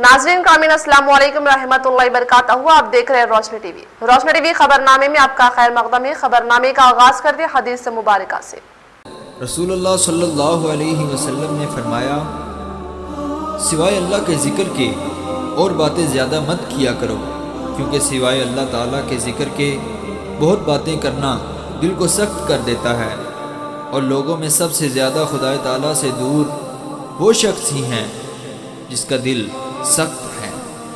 नाज़रीन कामीन अस्सलाम वालेकुम रहमतुल्लाहि बरकातहू। आप देख रहे हैं रोशनी टीवी। रोशनी टीवी खबरनामे में आपका खैर मकदम है। खबरनामे का आगाज करते हैं हदीस मुबारका से। रसूलुल्लाह सल्लल्लाहु अलैहि वसल्लम ने फरमाया, सिवाय अल्लाह के ज़िक्र के और बातें ज़्यादा मत किया करो, क्योंकि सिवाय अल्लाह ताला के ज़िक्र के बहुत बातें करना दिल को सख्त कर देता है, और लोगों में सबसे ज़्यादा खुदा ताला से दूर वो शख्स ही हैं जिसका दिल सख्त है।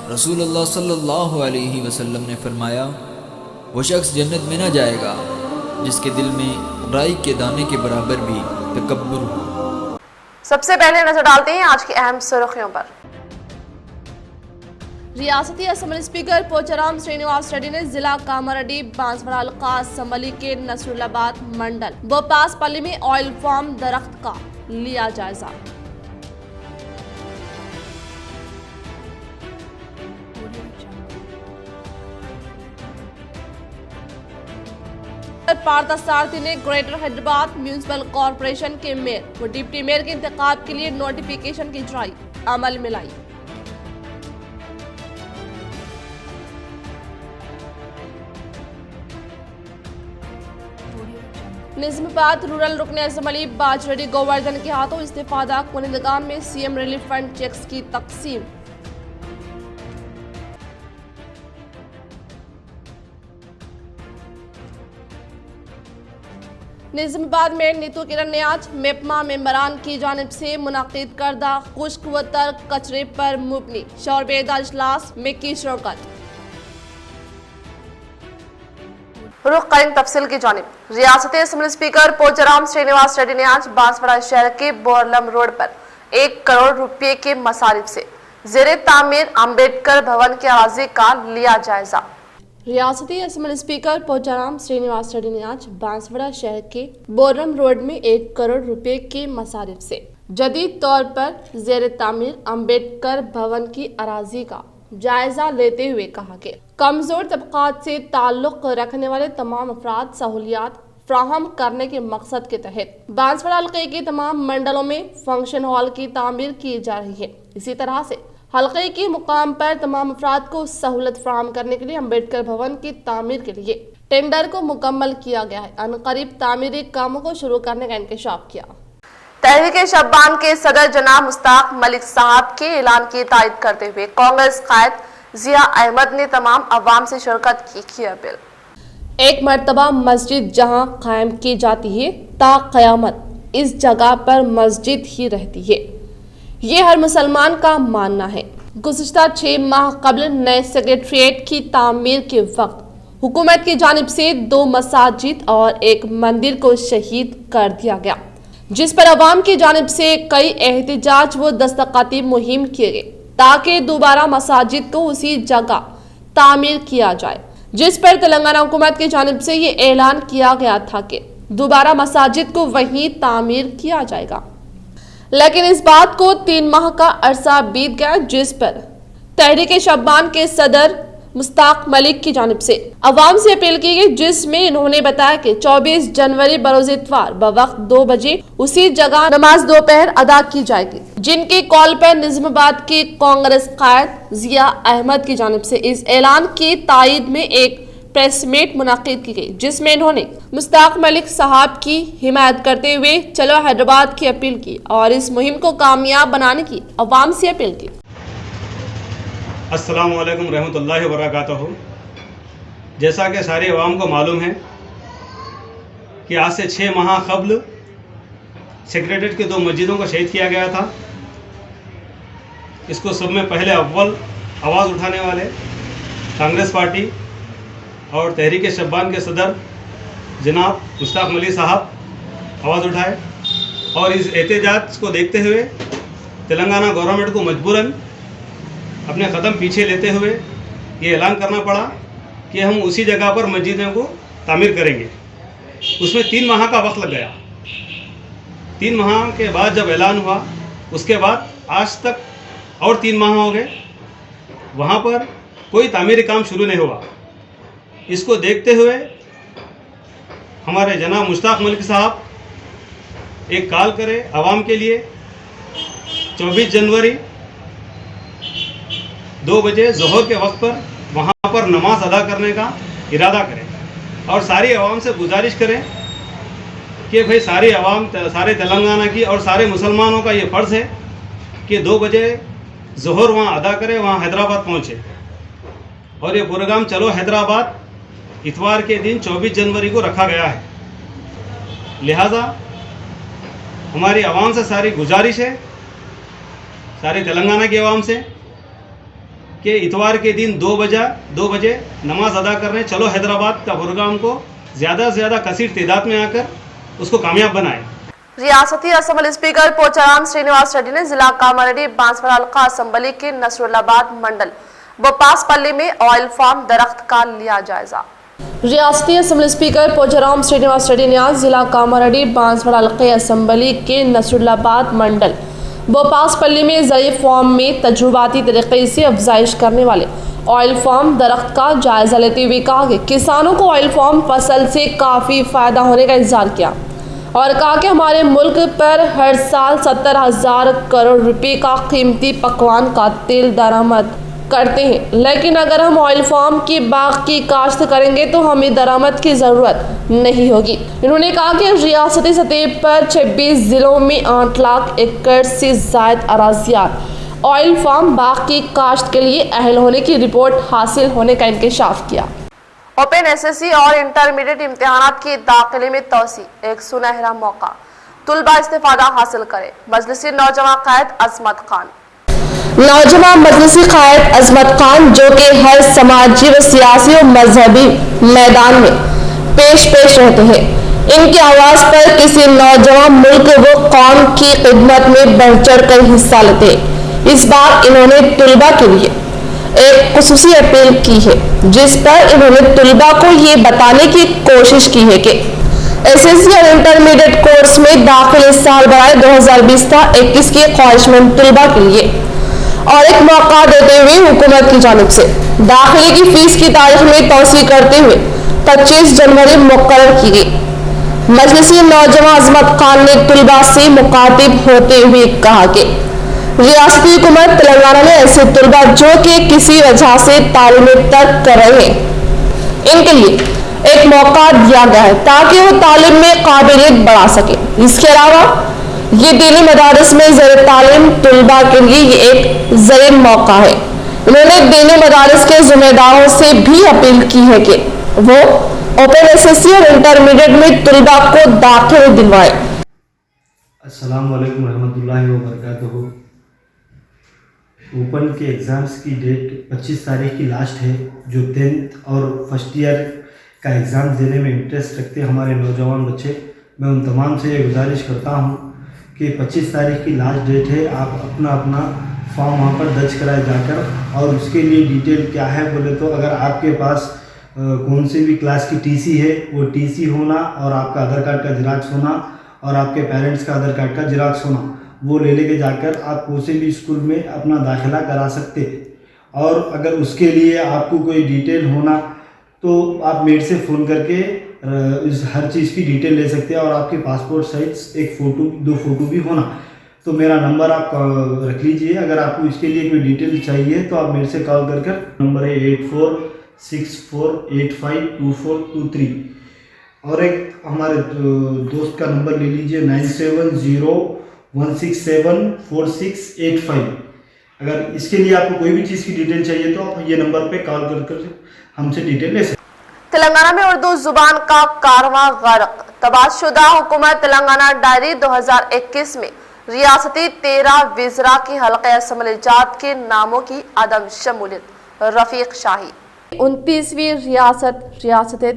रसूलुल्लाह सल्लल्लाहु अलैहि वसल्लम ने फरमाया, वो शख्स जन्नत में न जाएगा जिसके दिल में राई के दाने के बराबर भी तकब्बुर हो। सबसे पहले नजर डालते हैं आज की अहम सुर्खियों पर। रियासती असम्बली स्पीकर पोचाराम श्रीनिवास रेड्डी ने जिला कामारेड्डी बांसवाड़ा हल्का असम्बली के नसरुल्लाबाद मंडल बोपास पल्ली में ऑयल फार्म दरख्त का लिया जायजा। पार्थसारथी ने ग्रेटर हैदराबाद म्यूनिसिपल कॉरपोरेशन के मेयर व डिप्टी मेयर के इंतखाब के लिए नोटिफिकेशन की ड्राइव अमल में लाई। निजामाबाद रूरल रुकन असम्बली बाजरेड्डी गोवर्धन के हाथों इस्तीफादा कुनिंदगान में सीएम रिलीफ फंड चेक्स की तकसीम। निजामाबाद में नीतू किरण ने आज मेपमा मेंबरान की जानिब से मुनाकिद करदा खुश्क व तर्क कचरे पर मुबनी शौरबेदार इजलास में की शिरकत। रुख करें तफसील की जानिब। रियासती असम्बली स्पीकर पोचाराम श्रीनिवास रेड्डी ने आज बांसवाड़ा शहर के बोरलम रोड पर 1 करोड़ रुपए के मसारिफ से ज़ेरे तामीर अम्बेडकर भवन के अराज़ी का लिया जायजा। रियासती असम्बली स्पीकर पोचाराम श्रीनिवास रेड्डी ने आज बांसवाड़ा शहर के बोरलम रोड में 1 करोड़ रुपए के मसारिफ से जदीद तौर पर ज़ेरे तामीर अम्बेडकर भवन की अराज़ी का जायजा लेते हुए कहा कि कमजोर तबकात से ताल्लुक रखने वाले तमाम अफराद सहूलियात फ्राहम करने के मकसद के तहत बांसवाड़ा हल्के के तमाम मंडलों में फंक्शन हॉल की तामीर की जा रही है। इसी तरह से हल्के के मुकाम पर तमाम अफराद को सहूलत फ्राहम करने के लिए अम्बेडकर भवन की तामीर के लिए टेंडर को मुकम्मल किया गया है। अनकरीब तामीरी कामों को शुरू करने का इंकशाफ किया। तहरीक शब्बान के सदर जनाब मुश्ताक मलिक साहब के ऐलान की तायद करते हुए कांग्रेस कायद जिया अहमद ने तमाम अवाम से शिरकत की अपील। एक मर्तबा मस्जिद जहां कायम की जाती है ता क़यामत इस जगह पर मस्जिद ही रहती है, ये हर मुसलमान का मानना है। गुज़िश्ता 6 माह कबल नए सेक्रेटरिएट की तामीर के वक्त हुकूमत की जानिब से 2 मसाजिद और 1 मंदिर को शहीद कर दिया गया, जिस पर अवाम की जानिब से कई एहतजाज व दस्तखती मुहिम किए गए ताकि दोबारा मसाजिद को उसी जगह तामीर किया जाए, जिस पर तेलंगाना हुकूमत की जानिब से ये ऐलान किया गया था कि दोबारा मसाजिद को वहीं तामीर किया जाएगा। लेकिन इस बात को 3 माह का अरसा बीत गया, जिस पर तहरीक शब्बान के सदर मुश्ताक मलिक की जानिब से अवाम से अपील की गई, जिसमें इन्होंने बताया कि 24 जनवरी बरोज इतवार बवक्त 2 बजे उसी जगह नमाज दोपहर अदा की जाएगी, जिनके कॉल पर निजामाबाद की कांग्रेस कायद जिया अहमद की जानिब से इस ऐलान की तायद में एक प्रेस मीट मुनाकिद की गई, जिसमें इन्होंने मुश्ताक मलिक साहब की हिमायत करते हुए चलो हैदराबाद की अपील की और इस मुहिम को कामयाब बनाने की अवाम से अपील की। अस्सलामु अलैकुम रहमतुल्लाहि व बरकातहू। जैसा कि सारे अवाम को मालूम है कि आज से 6 माह कबल सेक्रेटरीट की 2 मस्जिदों को शहीद किया गया था। इसको सब में पहले अव्वल आवाज़ उठाने वाले कांग्रेस पार्टी और तहरीक शब्बान के सदर जनाब मुश्ताक मलिक साहब आवाज़ उठाए, और इस एहतजाज को देखते हुए तेलंगाना गवर्नमेंट को मजबूरन अपने कदम पीछे लेते हुए ये ऐलान करना पड़ा कि हम उसी जगह पर मस्जिदों को तामीर करेंगे। उसमें 3 माह का वक्त लग गया। 3 माह के बाद जब ऐलान हुआ, उसके बाद आज तक और 3 माह हो गए, वहाँ पर कोई तामीरी काम शुरू नहीं हुआ। इसको देखते हुए हमारे जनाब मुश्ताक मलिक साहब एक कॉल करे आवाम के लिए 24 जनवरी 2 بجے ظہر کے وقت پر وہاں پر نماز ادا کرنے کا ارادہ کریں اور ساری عوام سے گزارش کریں کہ بھئی ساری عوام سارے تلنگانہ کی اور سارے مسلمانوں کا یہ فرض ہے کہ 2 بجے ظہر وہاں ادا کرے، وہاں حیدرآباد پہنچے. اور یہ پروگرام چلو حیدرآباد اتوار کے دن 24 جنوری کو رکھا گیا ہے. لہٰذا ہماری عوام سے ساری گزارش ہے، سارے تلنگانہ کی عوام سے، کہ اتوار کے دن 2 بجے نماز ادا کرنے چلو حیدرآباد کا پروگرام کو زیادہ سے زیادہ کثیر تعداد میں آ کر اس کو کامیاب بنائیں. ریاستی اسمبلی اسپیکر پوچارام شرینواس ریڈی نے ضلع کاماریڈی بانسواڑہ حلقہ اسمبلی کے نصر آباد منڈل بوپاس پلی میں آئل فارم درخت کا لیا جائزہ. ریاستی اسمبلی اسپیکر پوچارام شرینواس ریڈی نے آج ضلع کاماریڈی بانسواڑہ حلقہ اسمبلی کے نصر آباد منڈل بوپاس پلی میں زرعی فارم میں تجرباتی طریقے سے افزائش کرنے والے آئل فارم درخت کا جائزہ لیتے ہوئے کہا کہ کسانوں کو آئل فارم فصل سے کافی فائدہ ہونے کا اظہار کیا اور کہا کہ ہمارے ملک پر ہر سال 70,000 کروڑ روپے کا قیمتی پکوان کا تیل درآمد کرتے ہیں، لیکن اگر ہم آئل فارم کی باغ کی کاشت کریں گے تو ہمیں درآمد کی ضرورت نہیں ہوگی. انہوں نے کہا کہ ریاستی سطح پر 26 ضلعوں میں 8 لاکھ ایکڑ سے زائد اراضیات آئل فارم باغ کی کاشت کے لیے اہل ہونے کی رپورٹ حاصل ہونے کا انکشاف کیا. اوپن SSC اور انٹرمیڈیٹ امتحانات کے داخلے میں توسیع، ایک سنہرا موقع، طلبہ استفادہ حاصل کرے. مجلسی نوجوان قائد عظمت خان. نوجوان مجلسی قائد عظمت خان جو کہ ہر سماجی و سیاسی و مذہبی میدان میں پیش رہتے ہیں، ان کی آواز پر کسی نوجوان ملک و قوم کی خدمت میں بڑھ چڑھ کر حصہ لیتے ہیں. اس بار انہوں نے طلبہ کے لیے ایک خصوصی اپیل کی ہے، جس پر انہوں نے طلبہ کو یہ بتانے کی کوشش کی ہے کہ SSC اور انٹرمیڈیٹ کورس میں داخل اس سال برائے 2020-21 کے خواہشمند طلبہ کے لیے اور ایک موقع دیتے ہوئے حکومت کی جانب سے داخلے کی فیس کی تاریخ میں توسیع کرتے ہوئے 25 جنوری مقرر کی گئی. مجلسی نوجوان عظمت خان نے طلبہ سے مخاطب ہوتے ہوئے کہا کہ ریاستی حکومت تلنگانہ نے ایسے طلبہ جو کہ کسی وجہ سے تعلیم ترک کر رہے ہیں، ان کے لیے ایک موقع دیا گیا ہے تاکہ وہ تعلیم میں قابلیت بڑھا سکے. اس کے علاوہ یہ دینی مدارس میں زیر تعلیم طلبہ کے لیے یہ ایک زرعی موقع ہے. انہوں نے دینی مدارس کے ذمہ داروں سے بھی اپیل کی ہے کہ وہ اوپن SSC اور انٹرمیڈیٹ میں طلبہ کو داخلے دلوائے. السلام علیکم ورحمۃ اللہ وبرکاتہ. اوپن کے ایگزامس کی ڈیٹ 25 تاریخ کی لاسٹ ہے. جو 10th اور فرسٹ ایئر کا ایگزام دینے میں انٹرسٹ رکھتے ہمارے نوجوان بچے، میں ان تمام سے یہ گزارش کرتا ہوں کہ 25 تاریخ کی لاسٹ ڈیٹ ہے. آپ اپنا فارم وہاں پر درج کرائے جا کر، اور اس کے لیے ڈیٹیل کیا ہے بولے تو اگر آپ کے پاس کون سی بھی کلاس کی TC ہے وہ TC ہونا، اور آپ کا آدھار کارڈ کا جراکس ہونا، اور آپ کے پیرنٹس کا آدھار کارڈ کا جراکس ہونا، وہ لے کے جا کر آپ کسی بھی اسکول میں اپنا داخلہ کرا سکتے. اور اگر اس کے لیے آپ کو کوئی ڈیٹیل ہونا تو آپ میٹ سے فون کر کے ہر چیز کی ڈیٹیل لے سکتے ہیں. اور آپ کے پاسپورٹ سائز ایک فوٹو 2 فوٹو بھی ہونا. تو میرا نمبر آپ رکھ لیجئے. اگر آپ کو اس کے لیے کوئی ڈیٹیل چاہیے تو آپ میرے سے کال کر نمبر ہے 8464852423. اور ایک ہمارے دوست کا نمبر لے لیجئے 9701674685. اگر اس کے لیے آپ کو کوئی بھی چیز کی ڈیٹیل چاہیے تو آپ یہ نمبر پہ کال کر ہم سے ڈیٹیل لے سکتے. تلنگانہ میں اردو زبان کا کارواں غرق. تباہ شدہ حکومت تلنگانہ ڈائری 2021 میں ریاستی 13 وزراء کی حلقہ اسمبلی جات کے ناموں کی عدم شمولیت. رفیق شاہی. 29ویں ریاست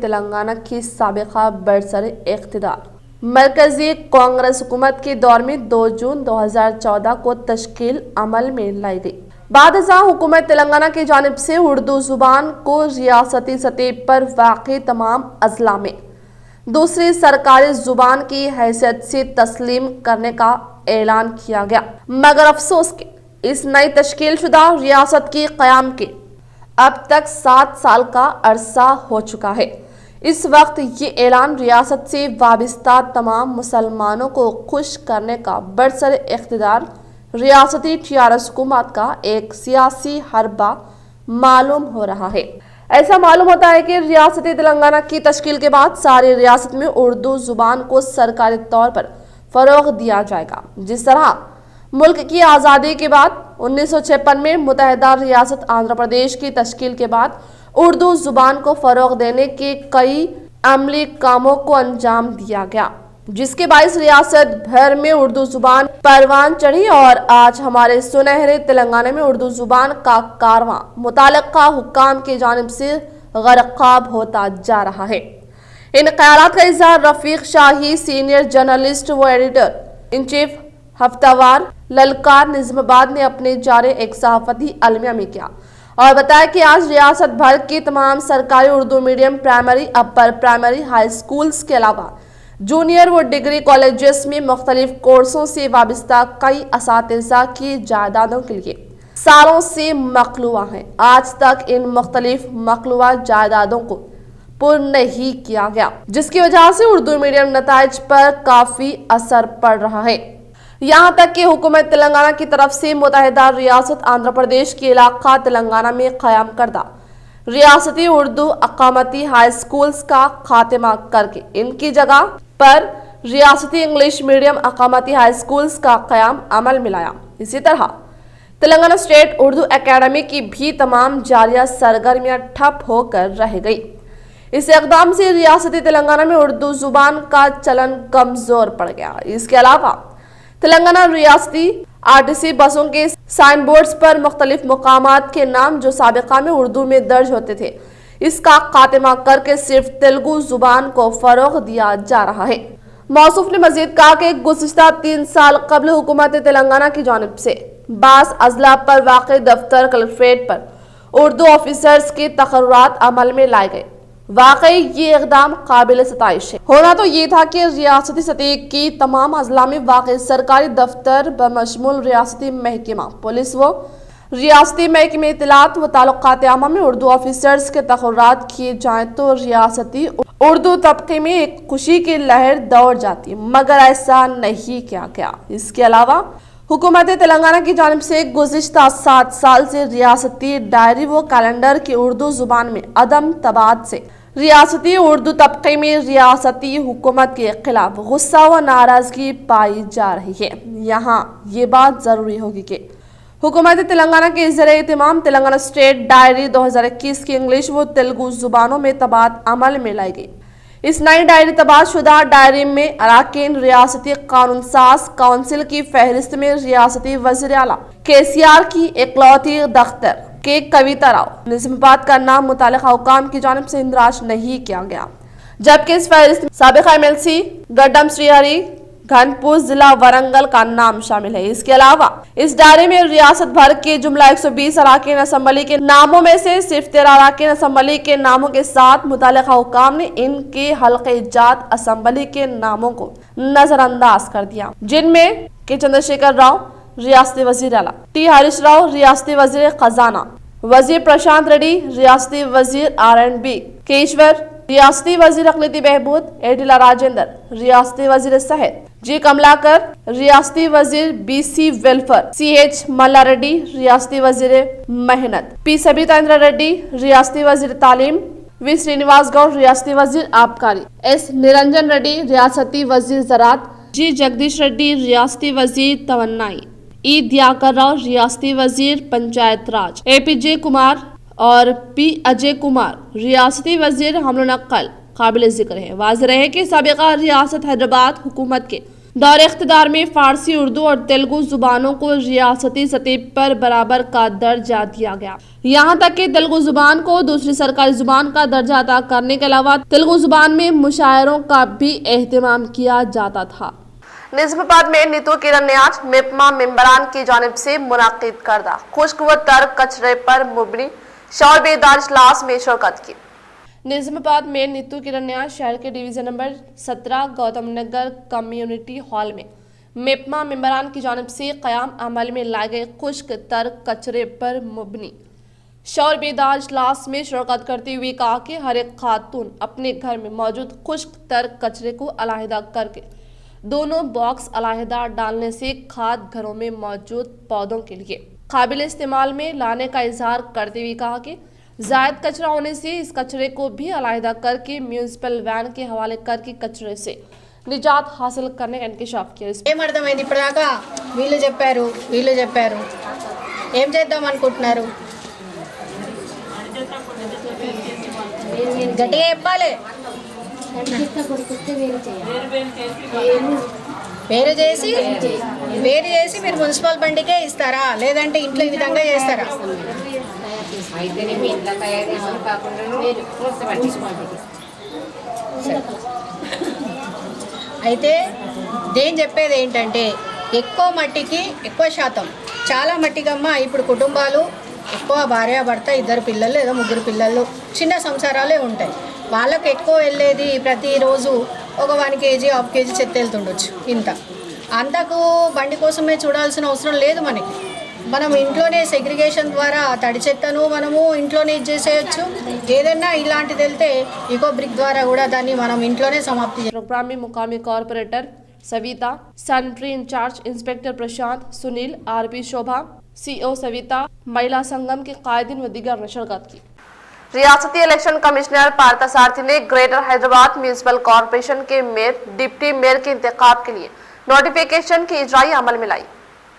تلنگانہ کی سابقہ برسر اقتدار مرکزی کانگریس حکومت کے دور میں 2 جون 2014 کو تشکیل عمل میں لائی گئی. بعد ازاں حکومت تلنگانہ کی جانب سے اردو زبان کو ریاستی سطح پر واقع تمام اضلاع میں دوسری سرکاری زبان کی حیثیت سے تسلیم کرنے کا اعلان کیا گیا. مگر افسوس کہ اس نئی تشکیل شدہ ریاست کی قیام کے اب تک 7 سال کا عرصہ ہو چکا ہے. اس وقت یہ اعلان ریاست سے وابستہ تمام مسلمانوں کو خوش کرنے کا برسر اقتدار रियासती टीआरएस हुकूमत का एक सियासी हरबा मालूम हो रहा है। ऐसा मालूम होता है कि रियासती तेलंगाना की तश्कील के बाद सारी रियासत में उर्दू जुबान को सरकारी तौर पर फरोग दिया जाएगा। जिस तरह मुल्क की आज़ादी के बाद 1956 में मुत्तहिदा रियासत आंध्र प्रदेश की तश्कील के बाद उर्दू जुबान को फरोग देने के कई अमली कामों को अंजाम दिया गया, जिसके बाइस रियासत भर में उर्दू जुबान परवान चढ़ी और आज हमारे सुनहरे तेलंगाना में उर्दू जुबान का कारवां मुताल्लिका हुक्काम की जानिब से गरकाब होता जा रहा है। इन ख्यालात का इजहार रफीक शाही, सीनियर जर्नलिस्ट व एडिटर इन चीफ हफ्तावार ललकार निजामाबाद ने अपने जारी एक सहाफती अलमिया में किया और बताया कि आज रियासत भर की तमाम सरकारी Urdu medium primary, upper primary, high schools के अलावा जूनियर व डिग्री कॉलेजेस में मुख्तलिफ कोर्सों से वाबस्ता कई असातिज़ा की जायदादों के लिए सालों से मखलूआ हैं। आज तक इन मुख्तलिफ मखलूआ जायदादों को पुर नहीं किया गया, जिसकी वजह से उर्दू मीडियम नताइज पर काफी असर पड़ रहा है। यहाँ तक कि हुकूमत तेलंगाना की तरफ से मुत्तहिदा रियासत आंध्र प्रदेश के इलाका तेलंगाना में क़याम करदा रियासती उर्दू अकामती हाई स्कूल्स का खात्मा करके इनकी जगह पर रियासती इंग्लिश मीडियम अकामती हाई स्कूल्स का क़याम अमल में लाया। इसी तरह तेलंगाना स्टेट उर्दू एकेडमी की भी तमाम जारिया सरगर्मियां ठप होकर रह गई। इस इक़दाम से रियासती तेलंगाना में उर्दू जुबान का चलन कमजोर पड़ गया। इसके अलावा तेलंगाना रियासती आरटीसी बसों के साइन बोर्ड्स पर मुख्तलिफ मुकामात के नाम जो साबिका में उर्दू में दर्ज होते थे, इसका खात्मा करके सिर्फ तेलुगु जुबान को फरोग दिया जा रहा है। मौसूफ ने मजीद कहा कि गुज़िश्ता 3 साल कबल हुकूमत तेलंगाना की जानिब से बास अजला पर वाक़ई दफ्तर कलेक्ट्रेट पर उर्दू ऑफिसर्स के तकर्रुरात अमल में लाए गए। वाकई ये इक़दाम काबिल सताइश है। होना तो ये था कि रियासती सतह की तमाम अजला में वाक़ई सरकारी दफ्तर बमशमूल रियासती महकमा पुलिस व रियासती महकमे इत्तलात व ताल्लुकात आमा में उर्दू ऑफिसर्स के तकर्रुरात किए जाएं तो रियासती उर्दू तबके में एक खुशी की लहर दौड़ जाती, मगर ऐसा नहीं किया गया। इसके अलावा हुकूमत तेलंगाना की जानिब से गुज़िश्ता 7 साल से रियासती डायरी व कैलेंडर की उर्दू जुबान में अदम तबाद से रियासती उर्दू तबके में रियासती हुकूमत के खिलाफ गुस्सा व नाराजगी पाई जा रही है। यहाँ ये बात जरूरी होगी कि हुकूमत तेलंगाना के ज़रिए-ए-इत्माम तेलंगाना स्टेट डायरी 2021 की इंग्लिश व तेलुगु जुबानों में तबाद अमल में लाई गई। इस नई डायरी तबादशुदा डायरी में अराकीन रियासती कानून साज काउंसिल की फहरिस्त में रियासती वज़ीर आला केसीआर की इकलौती दख्तर के कविता राव निजामाबाद का नाम मुताल्लिका हुकाम की जानिब से इंदराज नहीं किया गया, जबकि इस फहरिस्त में साबिक़ा एमएलसी गड्डम श्रीहरि घनपुर जिला वरंगल का नाम शामिल है। इसके अलावा इस डायरी में रियासत भर के जुमला 120 अराकीन असम्बली के नामों में से सिर्फ 13 अराकीन असम्बली के नामों के साथ मुताल्लिका हुकाम ने इनके हल्के जात असम्बली के नामों को नजरअंदाज कर दिया, जिनमें के चंद्रशेखर राव रियासती वजीर आला, टी हरीश राव रियासती वजीर खजाना, वजीर प्रशांत रेड्डी रियासती वजीर R&B, केशवर रियासती वजीर अक़लियती बहबूद, एडिला राजेंद्र रियासती वजीर सेहत, जी कमलाकर रियासती वजीर BC वेलफेयर, CH मल्ला रेड्डी रियासती वजीर मेहनत, P सबिता इंद्र रेड्डी रियासती वजीर तालीम, V श्रीनिवास गौड़ रियासती वजीर आबकारी, S निरंजन रेड्डी रियासती वजीर ज़राअत, G जगदीश रेड्डी रियासती वजीर तवन्नाई, E दियाकर राव रियासती वजीर पंचायत राज, APJ कुमार और P अजय कुमार रियासती वजीर हमलो नक्ल काबिल जिक्र है। वाज़ेह है कि साबिक़ा रियासत हैदराबाद हुकूमत के दौर इख्तिदार में फारसी, उर्दू और तेलुगु जुबानों को रियासती सतह पर बराबर का दर्जा दिया गया। यहाँ तक कि तेलुगु जुबान को दूसरी सरकारी जुबान का दर्जा अता करने के अलावा तेलुगु जुबान में मुशायरों का भी एहतमाम किया जाता था। निजामाबाद में नीतू किरण ने आज मेपमा मेंबरान की जानिब से मुनाकिद करदा खुश्क व तर कचरे पर मुबनी शौर बेदार इजलास में शिरकत की। निजामाबाद में नीतू किरण ने आज शहर के division number 17 Gautam Nagar community hall में मेपमा मेंबरान की जानिब से क़याम अमल में लाए गए खुश्क तर कचरे पर मुबनी शौर बेदार इजलास में शिरकत करते हुए कहा कि हर एक खातून अपने घर में मौजूद खुश्क तर कचरे को अलहदा करके दोनों बॉक्स अलहदा डालने से खाद घरों में मौजूद पौधों के लिए काबिल इस्तेमाल में लाने का इजहार करते हुए कहा कि जायद कचरा होने से इस कचरे को भी अलहदा करके म्यूनिसिपल वैन के हवाले करके कचरे से निजात हासिल करने का इंकशाफ किया। ఏమర్థమైంది ఇప్పటిదాకా వీళ్ళు చెప్పారు ఏం చేద్దాం అనుకుంటున్నారు గట్టిగా చెప్పాలి వేరు చేసి మీరు మున్సిపల్ బండికే ఇస్తారా లేదంటే ఇంట్లో ఈ విధంగా చేస్తారా అయితే నేను చెప్పేది ఏంటంటే ఎక్కువ మట్టికి ఎక్కువ శాతం చాలా మట్టికమ్మ ఇప్పుడు కుటుంబాలు ఎక్కువ భార్యాభర్త 2 పిల్లలు లేదా 3 పిల్లలు చిన్న సంసారాలే ఉంటాయి వాళ్ళకి ఎక్కువ వెళ్ళేది ప్రతిరోజు ఒక 1 కేజీ 1/2 కేజీ చెత్త వెళ్తుండొచ్చు ఇంత అంతకు బండి కోసమే చూడాల్సిన అవసరం లేదు మనకి మనం ఇంట్లోనే సెగ్రిగేషన్ ద్వారా తడి చెత్తను మనము ఇంట్లోనే చేసేయచ్చు ఏదైనా ఇలాంటిది వెళ్తే ఈకో బ్రిక్ ద్వారా కూడా దాన్ని మనం ఇంట్లోనే సమాప్తి प्रोग्राम में मुकामी corporator Savita, sanitary incharge inspector Prashant, Sunil, RP Shobha, CO Savita, महिला संगम के कायदीन व दीगर ने शिरकत की। रियासती इलेक्शन कमिश्नर पार्थसारथी ने ग्रेटर हैदराबाद म्यूनिसिपल कॉर्पोरेशन के मेयर, डिप्टी मेयर के इंतखाब के लिए नोटिफिकेशन की इजराई अमल में लाई।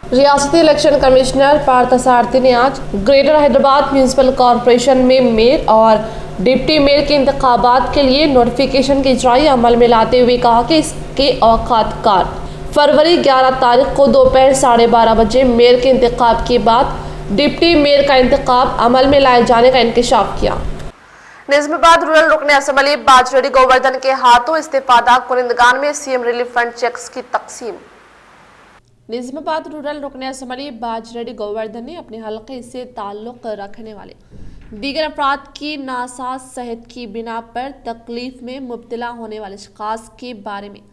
रियासती इलेक्शन कमिश्नर पार्थसारथी ने आज ग्रेटर हैदराबाद म्यूनिसिपल कॉर्पोरेशन में मेयर और डिप्टी मेयर के इंतखाबात के लिए नोटिफिकेशन की इजराई अमल में लाते हुए कहा कि इसके औकात कार फरवरी 11 तारीख को दोपहर 12:30 बजे मेयर के इंतखाब के बाद डिप्टी मेयर का इंतखाब अमल में लाए जाने का इंकशाफ किया। निजामाबाद रूरल रुकन असम्बली बाजरेडी गोवर्धन के हाथों इस्तीफादा कुनिंदगान में सीएम रिलीफ फंड चेक्स की तकसीम। निजामाबाद रूरल रुकन असम्बली बाजरेडी गोवर्धन ने अपने हलके से ताल्लुक रखने वाले दीगर अफराद की नासाज सेहत की बिना पर तकलीफ में मुब्तला होने वाले अशखास के बारे में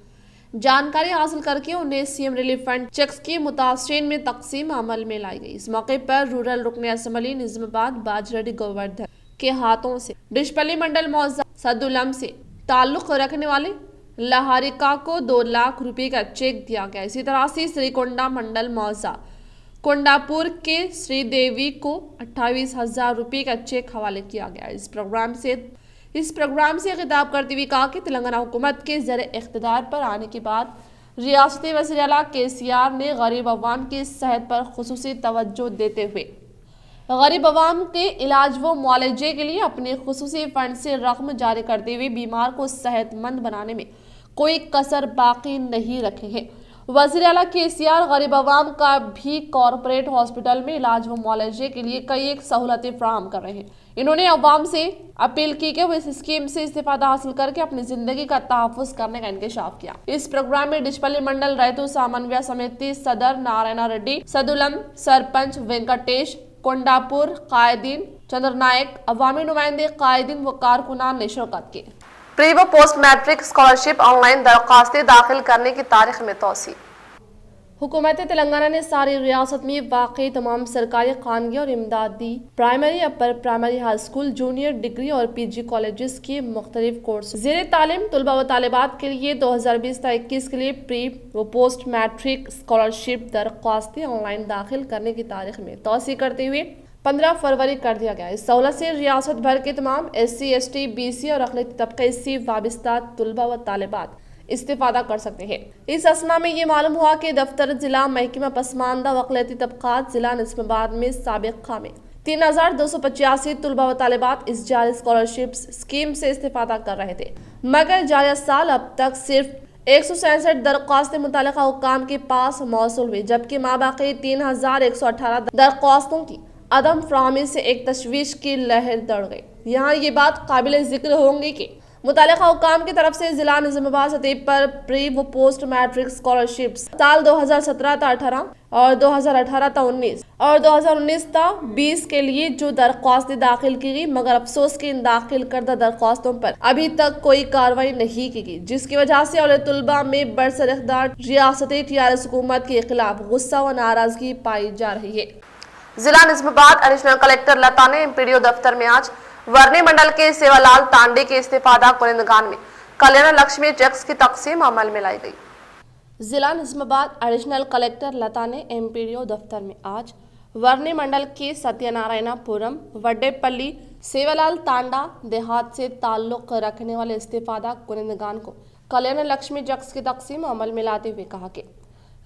जानकारी हासिल करके उन्हें सीएम रिलीफ फंड चेक्स की मुतासरीन में तकसीम अमल में लाई गई। इस मौके पर रूरल रुकन असम्बली निजामाबाद बाजरेडी गोवर्धन के हाथों से डिशपल्ली मंडल मौजा सदुलम से ताल्लुक रखने वाले लहारिका को 2 लाख रुपए का चेक दिया गया। इसी तरह से श्रीकोंडा मंडल मौजा कोंडापुर के श्रीदेवी को 28,000 रुपये का चेक हवाले किया गया। इस प्रोग्राम से खिताब करते हुए कहा कि तेलंगाना हुकूमत के ज़र इख्तिदार पर आने के बाद रियासती वज़ीर आला KCR ने गरीब अवाम की सेहत पर खुसूसी तवज्जो देते हुए गरीब अवाम के इलाज व मुआलजे के लिए अपने खुसूसी फंड से रकम जारी करते हुए बीमार को सेहतमंद बनाने में कोई कसर बाकी नहीं रखे हैं। वज़ीर आला KCR गरीब अवाम का भी कॉरपोरेट हॉस्पिटल में इलाज व मुआलजे के लिए कई एक सहूलतें फराहम कर रहे हैं। इन्होंने अवाम से अपील की कि वो इस स्कीम से इस्तेफादा हासिल करके अपनी जिंदगी का तहफ़्फ़ुज़ करने का इंकशाफ किया। इस प्रोग्राम में डिशपल्ली मंडल रैतु समन्वय समिति सदर नारायण रेड्डी, सदुलम सरपंच वेंकटेश, कोंडापुर कायदीन चंद्र नायक, अवामी नुमाइंदे कायदीन व कारकुनान ने शिरकत की। प्री व पोस्ट मैट्रिक स्कॉलरशिप ऑनलाइन दरख्वास्तें दाखिल करने की तारीख में तौसी। हुकूमत तेलंगाना ने सारी रियासत में वाक़ई तमाम सरकारी खानगी और इमदादी primary, upper primary, high school, junior degree और PG कॉलेजेस के मुख्तलिफ कोर्स ज़ेर तालीम तलबा व तालिबात के लिए 2020-21 के लिए प्री व पोस्ट मैट्रिक स्कॉलरशिप दरख्वास्तें ऑनलाइन दाखिल करने की तारीख में तौसी करते हुए 15 फरवरी कर दिया गया। इस सहूलत से रियासत भर के तमाम SC, ST, BC और अक़लियती तबक़े से वाबिस्ता तलबा व तालिबात इस्तेफादा कर सकते हैं। इस असना में ये मालूम हुआ कि दफ्तर जिला महकमा पसमानदा व अक़लियती तबक़ात जिला निज़ामाबाद में साबिक़ा में 3,285 तलबा व तालिबात इस जारी स्कॉलरशिप स्कीम से इस्तेफादा कर रहे थे, मगर जारी साल अब तक सिर्फ 167 दरख्वास्तें मुतल्लिक़ा हुक्काम के पास मौसूल हुई, जबकि माबाक़ी 3,118 दरख्वास्तों की अदम फराहमी से एक तशवीश की लहर दौड़ गई। यहाँ ये बात काबिल ज़िक्र होंगी कि मुतल्लिक़ा हुक्काम की तरफ से जिला निज़ामाबाद सतह पर प्री व पोस्ट मैट्रिक स्कॉलरशिप साल 2017-18 और 2018-19 और 2019-20 के लिए जो दरख्वास्तें दाखिल की गई, मगर अफसोस के इन दाखिल करदा दरख्वास्तों पर अभी तक कोई कार्रवाई नहीं की गई, जिसकी वजह से औले तुलबा में बरसर-ए-इक़्तिदार रियासती TRS हुकूमत के खिलाफ गुस्सा व नाराजगी पाई जा रही है। जिला निज़ामाबाद एडिशनल कलेक्टर लता ने MPDO दफ्तर में आज वर्णी मंडल के सेवालाल तांडे के इस्तीफादा कुनिंदगान में कल्याण लक्ष्मी चेक्स की तकसीम अमल में लाई गई। जिला निजामाबाद एडिशनल कलेक्टर लता ने एमपीडीओ दफ्तर में आज वर्णी मंडल के सत्यनारायणपुरम वड्डेपल्ली सेवालाल तांडा देहात से ताल्लुक रखने वाले इस्तीफादा कुनिंदगान को कल्याण लक्ष्मी जक्स की तकसीम अमल में लाते हुए कहा कि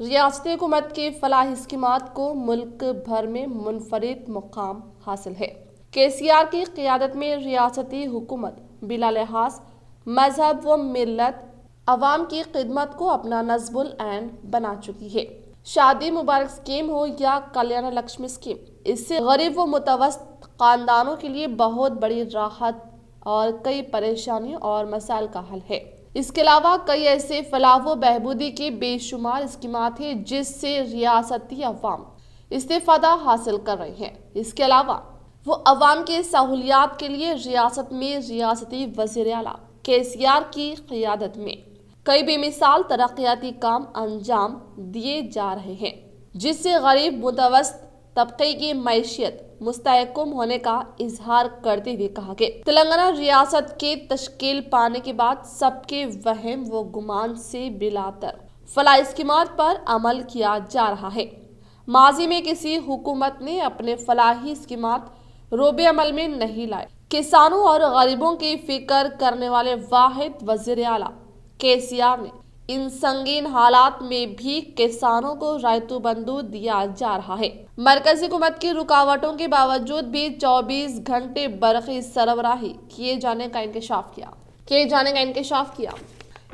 रियासती हुकूमत की फलाही स्कीमात को मुल्क भर में मुनफरिद मुकाम हासिल है। केसीआर की क़ियादत में रियासती हुकूमत बिला लिहाज मजहब व मिल्लत अवाम की खिदमत को अपना नस्बुल ऐन बना चुकी है। शादी मुबारक स्कीम हो या कल्याण लक्ष्मी स्कीम, इससे गरीब व मुतवस्सित खानदानों के लिए बहुत बड़ी राहत और कई परेशानियों और मसाइल का हल है। इसके अलावा कई ऐसे फलाह व बहबूदी के बेशुमार स्कीमात हैं जिससे रियासती अवाम इस्तीफादा हासिल कर रहे हैं। इसके अलावा वो अवाम के सहूलियात के लिए रियासत में रियासती वज़ीर आला केसीआर की क़ियादत में कई बेमिसाल तरक्याती काम अंजाम दिए जा रहे हैं, जिससे गरीब मुतवस्सित तबके की मैशियत मुस्तहकम होने का इजहार करते हुए कहा कि तेलंगाना रियासत के तश्कील पाने के बाद सबके वहम व गुमान से बिलातर फलाही स्कीमात पर अमल किया जा रहा है। माजी में किसी हुकूमत ने अपने फलाही स्कीमात रोबे अमल में नहीं लाए। किसानों और गरीबों की फिक्र करने वाले वाहिद वज़ीर आला केसीआर ने इन संगीन हालात में भी किसानों को रायतू बंधु दिया जा रहा है। मरकजी हुकूमत की रुकावटों के बावजूद भी 24 घंटे बरक़ी सरबराही किए जाने का इंकशाफ किया।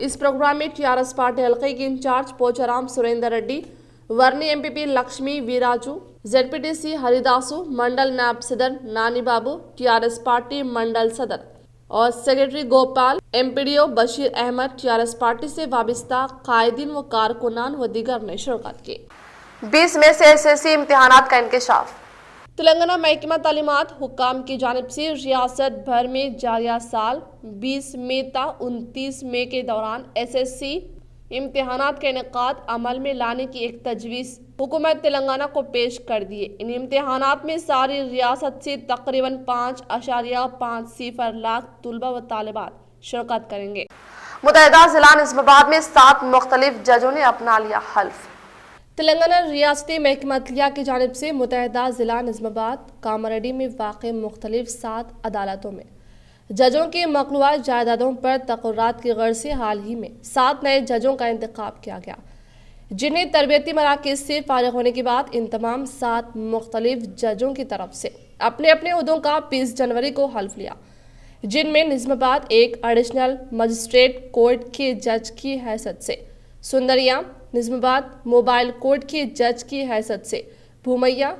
इस प्रोग्राम में टीआरएस पार्टी हल्के के in charge Pocharam Surender Reddy, Varni MPP Lakshmi Veeraju, ZPTC Haridasu, mandal नायब सदर नानी बाबू, टीआरएस पार्टी मंडल सदर और secretary Gopal, MPDO Bashir Ahmed, TRS party से वाबस्ता कायदीन व कारकुनान व दीगर ने शिरकत की। 20 मई से एसएससी इम्तिहानात का इंकशाफ। तेलंगाना महकमा तालीमात हुक्काम की जानिब से रियासत भर में जारिया साल 20 मई ता 29 मई के दौरान एसएससी इम्तिहानात के इनेकाद अमल में लाने की एक तजवीज़ हुकूमत तेलंगाना को पेश कर दिए। इन इम्तिहानात में सारी रियासत से तकरीबन 5.50 लाख तलबा व तालिबात शिरकत करेंगे। मुत्तहिदा जिला निजामाबाद में 7 मुख्तलिफ जजों ने अपना लिया हल्फ। तेलंगाना रियासती महकमा अदलिया की जानिब से मुत्तहिदा जिला निजामाबाद कामारेड्डी में वाक़ मुख्तलिफ 7 अदालतों में जजों के मखलूआ जायदादों पर तक़र्रात की गर्ज से हाल ही में 7 नए जजों का इंतखाब किया गया, जिन्हें तरबियती मराकज़ से फारिग होने के बाद इन तमाम 7 मुख्तलिफ जजों की तरफ से अपने अपने उहदों का 20 जनवरी को हल्फ लिया, जिनमें निजामाबाद एक एडिशनल मजिस्ट्रेट कोर्ट के जज की हैसियत से, सुंदरिया निजामाबाद मोबाइल कोर्ट के जज की हैसियत से, भूमैया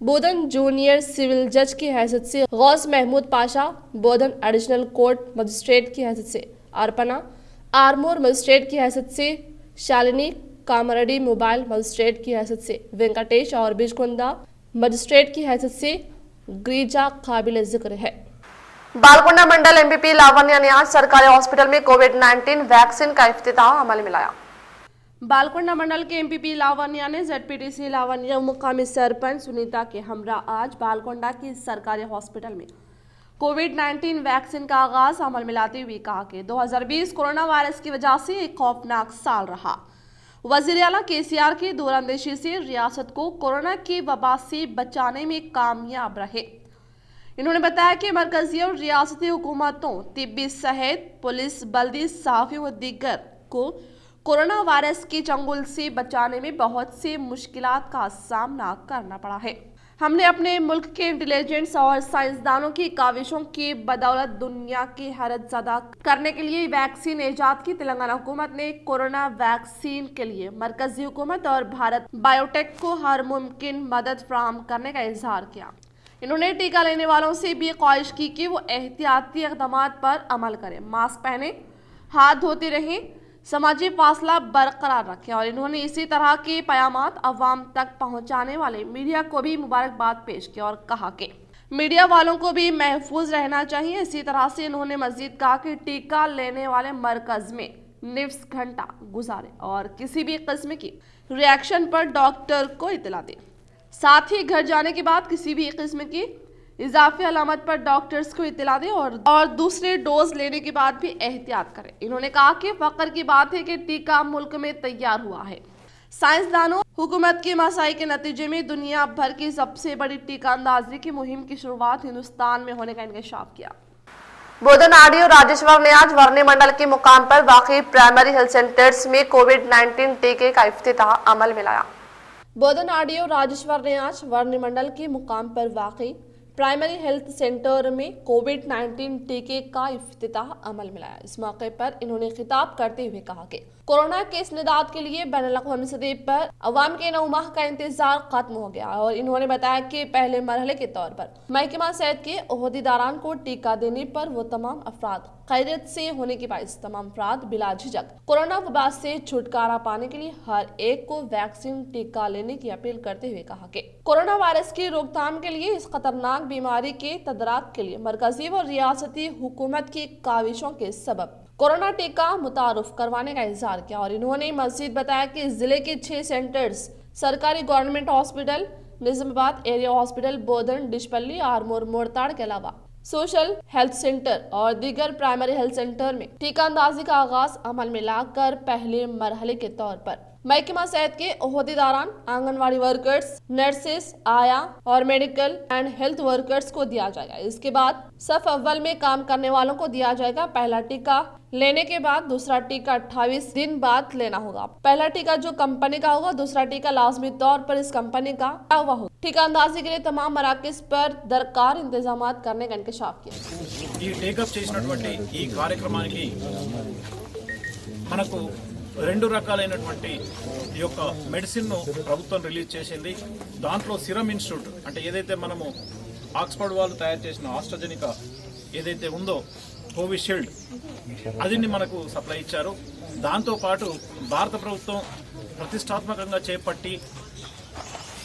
बोधन जूनियर सिविल जज की हैसियत से, गौस महमूद पाशा बोधन एडिशनल कोर्ट मजिस्ट्रेट की हैसियत से, अर्पना आरमोर मजिस्ट्रेट की हैसियत से, शालिनी कामारेड्डी मोबाइल मजिस्ट्रेट की हैसियत से, वेंकटेश और बिजकुंदा मजिस्ट्रेट की हैसियत से गिरिजा काबिल जिक्र है। बालकोंडा मंडल एमपीपी लावण्या ने आज सरकारी हॉस्पिटल में कोविड-19 वैक्सीन का इफ्तिताह अमल में लाया। बालकोंडा मंडल के एमपीपी लावण्या ने जेडपीटीसी लावण्या मुकामी सरपंच सुनीता के हमरा आज बालकोंडा की सरकारी हॉस्पिटल में कोविड-19 वैक्सीन का आगाज अमल में लाते हुए कहा कि 2020 कोरोना वायरस की वजह से एक खौफनाक साल रहा। वज़ीर आला केसीआर की दूरअंदेशी से रियासत को कोरोना की वबा से बचाने में कामयाब रहे। इन्होंने बताया कि मरकजी और रियासती हुकूमतों, तिब्बी सेहत, पुलिस, बल्दी, सहाफ़ियों व दीगर को कोरोना वायरस के चंगुल से बचाने में बहुत से मुश्किलात का सामना करना पड़ा है। हमने अपने मुल्क के इंटेलिजेंस और साइंसदानों की काविशों की बदौलत दुनिया की हैरत ज़दा करने के लिए वैक्सीन ईजाद की। तेलंगाना हुकूमत ने कोरोना वैक्सीन के लिए मरकजी हुकूमत और भारत बायोटेक को हर मुमकिन मदद फराहम करने का इजहार किया। इन्होंने टीका लेने वालों से भी ख्वाहिश की कि वो एहतियाती इक़दामात पर अमल करें, मास्क पहने, हाथ धोते रहें, समाजी फासला बरकरार रखें और इन्होंने इसी तरह के पयामात अवाम तक पहुंचाने वाले मीडिया को भी मुबारकबाद पेश की और कहा कि मीडिया वालों को भी महफूज रहना चाहिए। इसी तरह से इन्होंने मजीद कहा कि टीका लेने वाले मरकज में निफ्स घंटा गुजारे और किसी भी किस्म की रिएक्शन पर डॉक्टर को इतला दे। साथ ही घर जाने के बाद किसी भी किस्म की इजाफी अलामत पर डॉक्टर्स को इत्तला दें और दूसरे डोज लेने के बाद भी एहतियात करें। इन्होंने कहा कि फख्र की बात है कि टीका मुल्क में तैयार हुआ है। साइंसदानों हुकूमत की मसाई के नतीजे में दुनिया भर की सबसे बड़ी टीका अंदाजी की मुहिम की शुरुआत हिंदुस्तान में होने का इंकशाफ किया। बोधनाडी और राजेश्वर ने आज वर्णी मंडल के मुकाम पर वाकई प्राइमरी हेल्थ सेंटर्स में कोविड-19 टीके का इफ्तिताह अमल में लाया। बोधनाडी और राजेश्वर ने आज वर्णी मंडल के मुकाम पर वाकई प्राइमरी हेल्थ सेंटर में कोविड-19 टीके का इफ्तिताह अमल में लाया। इस मौके पर इन्होंने खिताब करते हुए कहा कि कोरोना के इस निदाद के लिए बैनुल-अक़वामी सतह पर अवाम के 9 माह का इंतजार खत्म हो गया और इन्होंने बताया कि पहले मरहले के तौर पर महकमा सेहत के ओहदेदारान को टीका देने पर वो तमाम अफराद खैरियत से होने के बायस तमाम अफराद बिला झिझक कोरोना वबा से छुटकारा पाने के लिए हर एक को वैक्सीन टीका लेने की अपील करते हुए कहा कि कोरोना वायरस की रोकथाम के लिए इस खतरनाक बीमारी के तदराक के लिए मरकजी व रियासती हुकूमत की काविशों के सबब कोरोना टीका मुतारुफ करवाने का इजहार किया और इन्होंने मजीद बताया कि जिले के 6 सेंटर्स सरकारी government hospital, Nizamabad area hospital, Bodhan, Dichpally, Armoor, Morthad के अलावा सोशल हेल्थ सेंटर और दीगर प्राइमरी हेल्थ सेंटर में टीका अंदाजी का आगाज अमल में लाकर पहले मरहले के तौर पर महकमा सेहत के ओहदेदारान, आंगनवाड़ी वर्कर्स, नर्सेस, आया और मेडिकल एंड हेल्थ वर्कर्स को दिया जाएगा। इसके बाद सफ अव्वल में काम करने वालों को दिया जाएगा। पहला टीका लेने के बाद दूसरा टीका 28 दिन बाद लेना होगा। पहला टीका जो कंपनी का होगा, दूसरा टीका लाजमी तौर पर इस कंपनी का हुआ होगा। टीका अंदाजी के लिए तमाम मराकज पर दरकार इंतजाम करने का इंकशाफ किया। ఈ టేకప్ చేసినటువంటి ఈ కార్యక్రమానికి మనకు 2 రకాలైనటువంటి ఈ యొక్క మెడిసిన్ ను ప్రభుత్వం రిలీజ్ చేసింది. దాంట్లో సిరమ్ ఇన్స్టిట్యూట్ అంటే ఏదైతే మనము ఆక్స్ఫర్డ్ వాళ్ళు తయారు చేసిన ఆస్ట్రాజెనికా ఏదైతే ఉందో కోవిషీల్డ్ అదిని మనకు సప్లై ఇచ్చారు. దాంతో పాటు భారత ప్రభుత్వం ప్రతిష్టాత్మకంగా చేపట్టి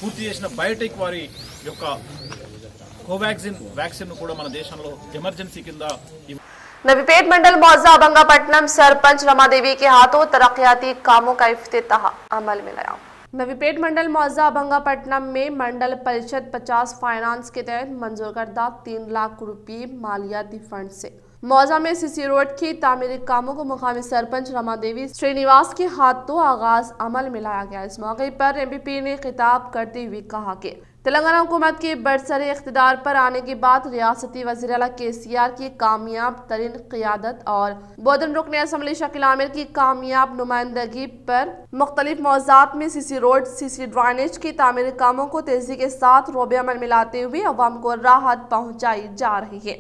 పూర్తి చేసిన బయోటెక్ వారి యొక్క కోవాక్సిన్ వ్యాక్సిన్ కూడా మన దేశంలో ఎమర్జెన్సీ కింద नवीपेट मंडल मौजा बंगापट्टनम सरपंच रमा देवी के हाथों तरक्याती कामों का इफ्तिताह अमल में लाया। नवीपेट मंडल मौजा बंगापट्टनम में मंडल परिषद 50 फाइनेंस के तहत मंजूर करदा 3 लाख रुपये मालियाती फंड से मौजा में सीसी रोड की तामीरी कामों को मुकामी सरपंच रमा देवी श्रीनिवास के हाथों आगाज अमल में लाया गया। इस मौके पर एमपी ने खिताब करते हुए कहा कि तेलंगाना हुकूमत के बरसरे इख्तिदार पर आने के बाद रियासती वज़ीर आला केसीआर की कामयाब तरीन क़ियादत और बोधन रुकन असम्बली शकील आमिर की कामयाब नुमाइंदगी पर मुख्तलिफ मौज़ात में सीसी रोड, सीसी ड्रेनेज की तामीरी कामों को तेजी के साथ रोबे अमल में लाते हुए अवाम को राहत पहुँचाई जा रही है।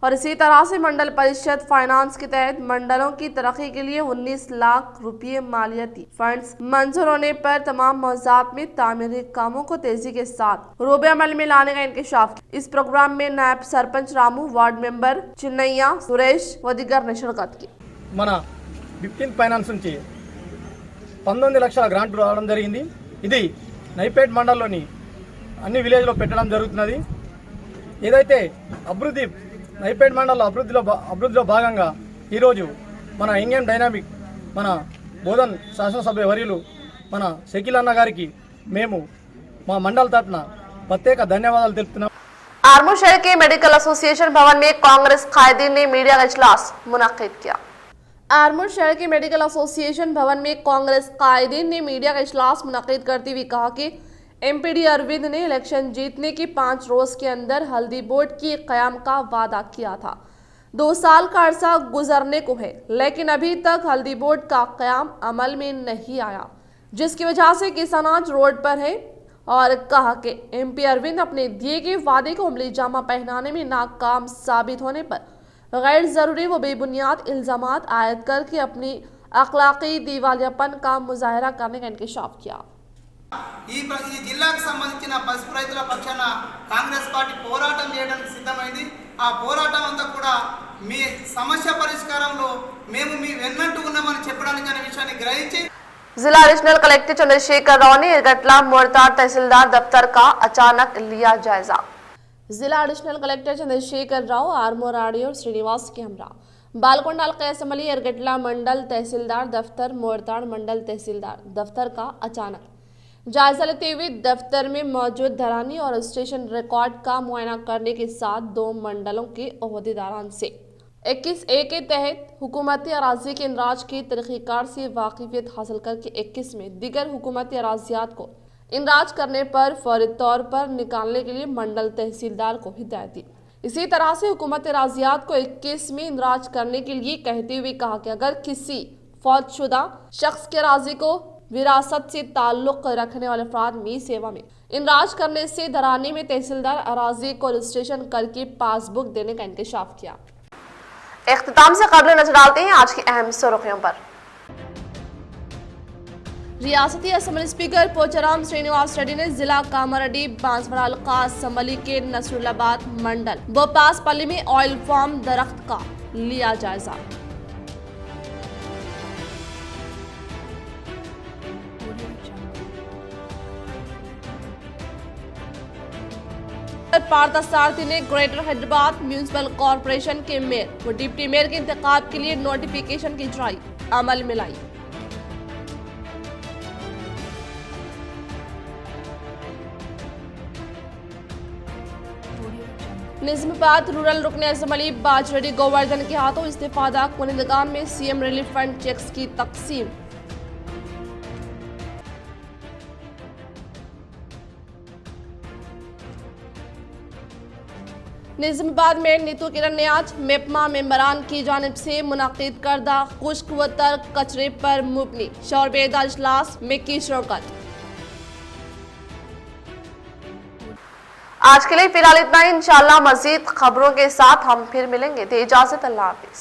और इसी तरह से मंडल परिषद फाइनेंस के तहत मंडलों की तरक्की के लिए 19 लाख रुपये मालियाती फंड्स मंजूर होने पर तमाम मौज़ात में तामीरी कामों को तेजी के साथ रोबे अमल में लाने का इंकशाफ। इस प्रोग्राम में नायब सरपंच रामू, वार्ड मेंबर चिन्नैया, सुरेश व दीगर ने शिरकत की। మన 15 ఫైనాన్స్ నుంచి 19 లక్షల గ్రాంట్ రావడం జరిగింది. ఇది నైపేట్ మండలంలోని అన్ని విలేజ్లో పెట్టడం జరుగుతున్నది. ఏదైతే అభివృద్ధి నైపేట్ మండల అభివృద్ధిలో భాగంగా ఈరోజు మన ఇండియన్ డైనామిక్ మన బోధన్ శాసనసభ్య వర్యులు మన షకీల్ అన్న గారికి మేము మా మండల తరఫున ప్రత్యేక ధన్యవాదాలు తెలుపుతున్నాం. आरमूर शहर के मेडिकल एसोसिएशन भवन में कांग्रेस कायदीन ने मीडिया का इजलास मुनक्किद किया। आरमूर शहर के मेडिकल एसोसिएशन भवन में कांग्रेस कायदीन ने मीडिया का इजलास मुनक्किद करते हुए कहा कि एमपीडी अरविंद ने इलेक्शन जीतने के 5 रोज के अंदर हल्दी बोर्ड की क़याम का वादा किया था। 2 साल का अरसा गुजरने को है लेकिन अभी तक हल्दी बोर्ड का क़याम अमल में नहीं आया, जिसकी वजह से किसान आज रोड पर है। और कहा कि एमपी अरविंद अपने दिए गए वादे को अमली जामा पहनाने में नाकाम साबित होने पर गैर ज़रूरी व बेबुनियाद इल्ज़ामात आयद करके अपनी अखलाकी दिवालियापन का मुजाहरा करने का इंकशाफ किया। ఈ జిల్లాకు సంబంధించిన పసుపు రైతుల పక్షాన కాంగ్రెస్ పార్టీ పోరాటం చేయడానికి సిద్ధమైంది. ఆ పోరాటం అంతా కూడా మీ సమస్య పరిష్కారంలో మేము మీ వెన్నట్టు ఉన్నామని చెప్పడానికి అనే విషయాన్ని గ్రహించి जिला एडिशनल कलेक्टर चंद्रशेखर राव ने इरगटला मोड़ताड़ तहसीलदार दफ्तर का अचानक लिया जायजा। जिला एडिशनल कलेक्टर चंद्रशेखर राव आरमोर आड़ी और श्रीनिवास के हमरा बालकोंडाल कैसमली इरगटला मंडल तहसीलदार दफ्तर मोड़ताड़ मंडल तहसीलदार दफ्तर का अचानक जायजा लेते हुए दफ्तर में मौजूद धरानी और स्टेशन रिकॉर्ड का मुआयना करने के साथ 2 मंडलों के ओहदेदारान से 21A के तहत हुकूमती अराजी के इंदराज की तरीक़ीकार से वाकिफियत हासिल करके 21 में दीगर हुकूमती अराजियात को इंदराज करने पर फौरी तौर पर निकालने के लिए मंडल तहसीलदार को हिदायत दी। इसी तरह से हुकूमती अराजियात को 21 में इंदराज करने के लिए कहते हुए कहा कि अगर किसी फौतशुदा शख्स के अराजी को विरासत से ताल्लुक रखने वाले अफराद में सेवा में इंदराज करने से धरानी में तहसीलदार अराजी को रजिस्ट्रेशन करके पासबुक देने का इंकशाफ किया। इख्तिताम से कबल नजर डालते हैं आज की अहम सुर्खियों पर। रियासती असम्बली स्पीकर पोचाराम श्रीनिवास रेड्डी ने जिला कामारेड्डी बांसवाड़ा हल्का असम्बली के नसरुल्लाबाद मंडल बोपासपल्ली में ऑयल फार्म दरख्त का लिया जायजा। पार्थ सारथी ने ग्रेटर हैदराबाद म्यूनिसिपल कॉरपोरेशन के मेयर व डिप्टी मेयर के इंतखाब के लिए नोटिफिकेशन की ड्राइव अमल में लाई। निजामाबाद रूरल रुकने असम्बली बाजरेड्डी गोवर्धन के हाथों इस्तीफादा कुनिंदगान में सीएम रिलीफ फंड चेक्स की तकसीम। निजामाबाद में नीतू किरण ने आज मेपमा मेंबरान की जानिब से मुनाकिद करदा खुश्क व तर कचरे पर मुबनी शौरबेदा इजलास में की शिरकत। आज के लिए फिलहाल इतना ही। इंशाअल्लाह मजीद खबरों के साथ हम फिर मिलेंगे। दे इजाजत, अल्लाह हाफिज।